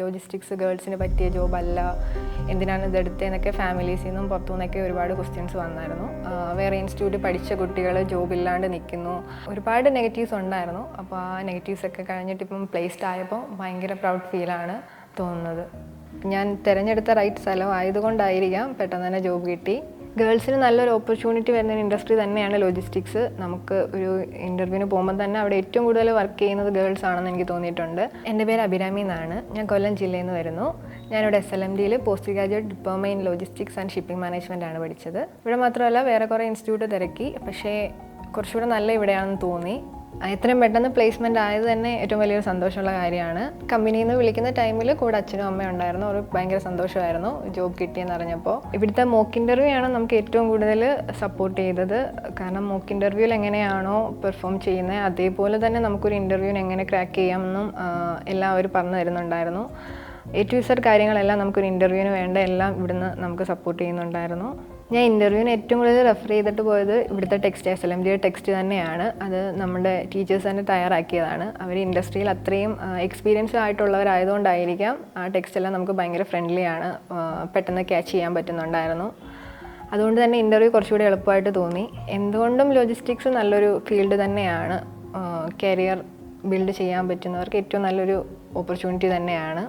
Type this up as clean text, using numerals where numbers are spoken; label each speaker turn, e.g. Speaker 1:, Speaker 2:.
Speaker 1: Logistics ഗേൾസിന് പറ്റിയ ജോബല്ല, എന്തിനാണ് ഇതെടുത്തതെന്നൊക്കെ ഫാമിലീസിൽ നിന്നും പുറത്തുനിന്നൊക്കെ ഒരുപാട് ക്വസ്റ്റ്യൻസ് വന്നായിരുന്നു. വേറെ ഇൻസ്റ്റിറ്റ്യൂട്ട് പഠിച്ച കുട്ടികൾ ജോബില്ലാണ്ട് നിൽക്കുന്നു, ഒരുപാട് നെഗറ്റീവ്സ് ഉണ്ടായിരുന്നു. അപ്പോൾ ആ നെഗറ്റീവ്സൊക്കെ കഴിഞ്ഞിട്ട് ഇപ്പം പ്ലേസ്ഡ് ആയപ്പോൾ ഭയങ്കര പ്രൗഡ് ഫീലാണ് തോന്നുന്നത്. ഞാൻ തിരഞ്ഞെടുത്ത റൈറ്റ് സ്ഥലം ആയതുകൊണ്ടായിരിക്കാം പെട്ടെന്ന് തന്നെ ജോബ് കിട്ടി. ഗേൾസിന് നല്ലൊരു ഓപ്പർച്യൂണിറ്റി വരുന്ന ഇൻഡസ്ട്രി തന്നെയാണ് ലോജിസ്റ്റിക്സ്. നമുക്ക് ഒരു ഇൻ്റർവ്യൂവിന് പോകുമ്പോൾ തന്നെ അവിടെ ഏറ്റവും കൂടുതൽ വർക്ക് ചെയ്യുന്നത് ഗേൾസ് ആണെന്ന് എനിക്ക് തോന്നിയിട്ടുണ്ട്. എൻ്റെ പേര് അഭിരാമി എന്നാണ്. ഞാൻ കൊല്ലം ജില്ലയിൽ നിന്ന് വരുന്നു. ഞാനിവിടെ SLMDയിൽ post graduate diploma in logistics and shipping management ആണ് പഠിച്ചത്. ഇവിടെ മാത്രമല്ല വേറെ കുറേ ഇൻസ്റ്റിറ്റ്യൂട്ട് തിരക്കി, പക്ഷേ കുറച്ചുകൂടെ നല്ല ഇവിടെയാണെന്ന് തോന്നി. എത്രയും പെട്ടെന്ന് പ്ലേസ്മെൻ്റ് ആയത് തന്നെ ഏറ്റവും വലിയൊരു സന്തോഷമുള്ള കാര്യമാണ്. കമ്പനിയിൽ നിന്ന് വിളിക്കുന്ന ടൈമിൽ കൂടെ അച്ഛനും അമ്മയും ഉണ്ടായിരുന്നു. അവർ ഭയങ്കര സന്തോഷമായിരുന്നു ജോബ് കിട്ടിയെന്ന് അറിഞ്ഞപ്പോൾ. ഇവിടുത്തെ മോക്ക് ഇൻ്റർവ്യൂ ആണ് നമുക്ക് ഏറ്റവും കൂടുതൽ സപ്പോർട്ട് ചെയ്തത്. കാരണം മോക്ക് ഇൻ്റർവ്യൂവിൽ എങ്ങനെയാണോ പെർഫോം ചെയ്യുന്നത് അതേപോലെ തന്നെ നമുക്കൊരു ഇൻ്റർവ്യൂവിന് എങ്ങനെ ക്രാക്ക് ചെയ്യാമെന്നും എല്ലാം അവർ പറഞ്ഞു തരുന്നുണ്ടായിരുന്നു. A to Z കാര്യങ്ങളെല്ലാം നമുക്കൊരു ഇൻ്റർവ്യൂവിന് വേണ്ട എല്ലാം ഇവിടുന്ന് നമുക്ക് സപ്പോർട്ട് ചെയ്യുന്നുണ്ടായിരുന്നു. ഞാൻ ഇൻ്റർവ്യൂവിന് ഏറ്റവും കൂടുതൽ റെഫർ ചെയ്തിട്ട് പോയത് ഇവിടുത്തെ ടെക്സ്റ്റ്, SLMDയുടെ ടെക്സ്റ്റ് തന്നെയാണ്. അത് നമ്മുടെ ടീച്ചേഴ്സ് തന്നെ തയ്യാറാക്കിയതാണ്. അവർ ഇൻഡസ്ട്രിയിൽ അത്രയും എക്സ്പീരിയൻസ് ആയിട്ടുള്ളവരായതുകൊണ്ടായിരിക്കാം ആ ടെക്സ്റ്റ് എല്ലാം നമുക്ക് ഭയങ്കര ഫ്രണ്ട്ലി ആണ്, പെട്ടെന്ന് ക്യാച്ച് ചെയ്യാൻ പറ്റുന്നുണ്ടായിരുന്നു. അതുകൊണ്ട് തന്നെ ഇൻ്റർവ്യൂ കുറച്ചുകൂടി എളുപ്പമായിട്ട് തോന്നി. എന്തുകൊണ്ടും ലോജിസ്റ്റിക്സ് നല്ലൊരു ഫീൽഡ് തന്നെയാണ്. കരിയർ ബിൽഡ് ചെയ്യാൻ പറ്റുന്നവർക്ക് ഏറ്റവും നല്ലൊരു ഓപ്പർച്യൂണിറ്റി തന്നെയാണ്.